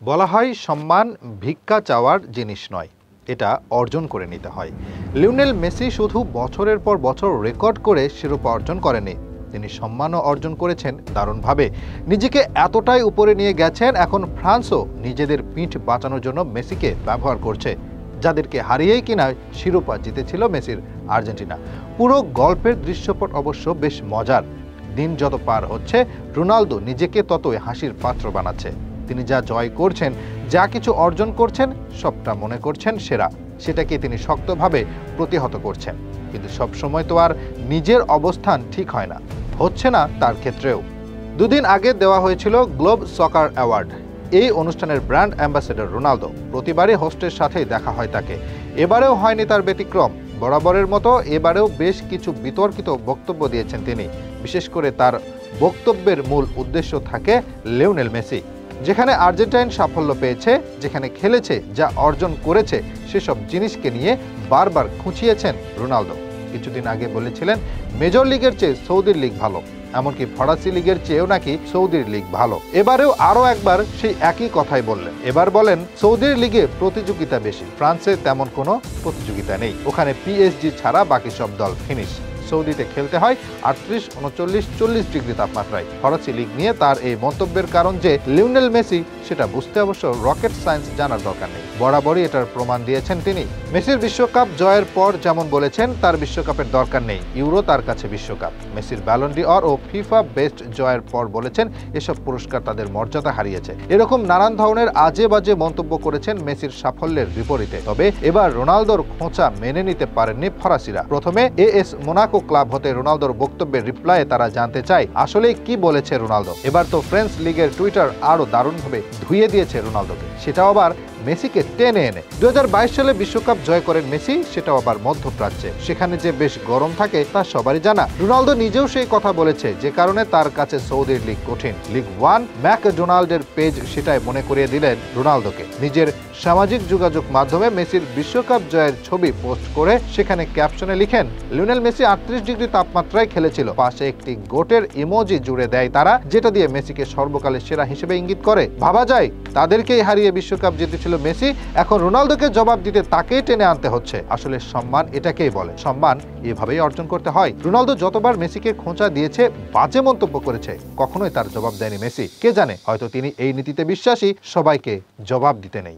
বলা হয় সম্মান ভিক্ষা চাওয়ার জিনিস নয়, এটা অর্জন করে নিতে হয়। লিওনেল মেসি শুধু বছরের পর বছর রেকর্ড করে শিরোপা অর্জন করেনি, তিনি সম্মানও অর্জন করেছেন দারুণভাবে। নিজেকে এতটাই উপরে নিয়ে গেছেন, এখন ফ্রান্সও নিজেদের পিঠ বাঁচানোর জন্য মেসিকে ব্যবহার করছে, যাদেরকে হারিয়েই কিনা শিরোপা জিতেছিল মেসির আর্জেন্টিনা। পুরো গল্পের দৃশ্যপট অবশ্য বেশ মজার। দিন যত পার হচ্ছে, রোনালদো নিজেকে ততই হাসির পাত্র বানাচ্ছে। তিনি যা জয় করছেন, যা কিছু অর্জন করছেন, সবটা মনে করছেন সেরা। সেটাকে তিনি শক্তভাবে প্রতিহত করছেন। কিন্তু সবসময় তো আর নিজের অবস্থান ঠিক হয় না, হচ্ছে না তার ক্ষেত্রেও। দুদিন আগে দেওয়া হয়েছিল গ্লোব সকার অ্যাওয়ার্ড। এই অনুষ্ঠানের ব্র্যান্ড অ্যাম্বাসেডর রোনালদো, প্রতিবারই হোস্টের সাথেই দেখা হয় তাকে। এবারেও হয়নি তার ব্যতিক্রম। বরাবরের মতো এবারেও বেশ কিছু বিতর্কিত বক্তব্য দিয়েছেন তিনি। বিশেষ করে তার বক্তব্যের মূল উদ্দেশ্য থাকে লিওনেল মেসি। যেখানে আর্জেন্টাইন সাফল্য পেয়েছে, যেখানে খেলেছে, যা অর্জন করেছে, সেসব জিনিসকে নিয়ে বারবার খুঁচিয়েছেন রোনালদো। কিছুদিন আগে বলেছিলেন মেজর লিগের চেয়ে সৌদির লিগ ভালো, এমনকি ফরাসি লিগের চেয়েও নাকি সৌদির লিগ ভালো। এবারেও আরও একবার সেই একই কথাই বললেন। এবার বলেন সৌদির লিগে প্রতিযোগিতা বেশি, ফ্রান্সে তেমন কোনো প্রতিযোগিতা নেই, ওখানে পিএসজি ছাড়া বাকি সব দল ফিনিশ। সৌদিতে খেলতে হয় 38, 39, 40 ডিগ্রি তাপমাত্রায়। ফরাসি লিগ নিয়ে তার এই মন্তব্যের কারণ যে লিওনেল মেসি, সেটা বুঝতে অবশ্য রকেট সায়েন্স জানার দরকার নেই, বরাবরই এটার প্রমাণ দিয়েছেন তিনি। মেসির বিশ্বকাপ জয়ের পর যেমন বলেছেন তার বিশ্বকাপের দরকার নেই, ইউরো তার কাছে বিশ্বকাপ। মেসির ব্যালন ডি'অর ও ফিফা বেস্ট জয়ের পর বলেছেন এসব পুরস্কার তাদের মর্যাদা হারিয়েছে। এরকম নানান ধরনের আজে বাজে মন্তব্য করেছেন মেসির সাফল্যের বিপরীতে। তবে এবার রোনালদোর খোঁচা মেনে নিতে পারেননি ফরাসিরা। প্রথমে এএস মোনাকো ক্লাব হতে রোনালদোর বক্তব্যের রিপ্লাইয়ে তারা জানতে চায় আসলে কি বলেছে রোনালদো। এবার তো ফ্রেঞ্চ লিগের টুইটার আরো দারুণভাবে ধুয়ে দিয়েছে রোনালদোকে, সেটাও আবার মেসিকে টেনে এনে। 2022 সালে বিশ্বকাপ জয় করেন মেসি, সেটাও আবার মধ্যপ্রাচ্যে। সেখানে যে বেশ গরম থাকে তা সবারই জানা। রোনালদো নিজেও সেই কথা বলেছে, যে কারণে তার কাছে সৌদির লিগ কঠিন। লিগ 1 ম্যাকডোনাল্ডের পেজ সেটাই মনে করিয়ে দিলেন রোনালদোকে। নিজের সামাজিক যোগাযোগ মাধ্যমে মেসির বিশ্বকাপ জয়ের ছবি পোস্ট করে সেখানে ক্যাপশনে লিখেন, লিওনেল মেসি 38 ডিগ্রি তাপমাত্রায় খেলেছিল। পাশে একটি গোটের ইমোজি জুড়ে দেয় তারা, যেটা দিয়ে মেসিকে সর্বকালের সেরা হিসেবে ইঙ্গিত করে। ভাবা যায় তাদেরকেই হারিয়ে বিশ্বকাপ জিতেছিল মেসি, এখন রোনালদোকে জবাব দিতে তাকেই টেনে আনতে হচ্ছে। আসলে সম্মান এটাকেই বলে, সম্মান এভাবেই অর্জন করতে হয়। রোনালদো যতবার মেসিকে খোঁচা দিয়েছে, বাজে মন্তব্য করেছে, কখনোই তার জবাব দেয়নি মেসি। কে জানে, হয়তো তিনি এই নীতিতে বিশ্বাসী, সবাইকে জবাব দিতে নেই।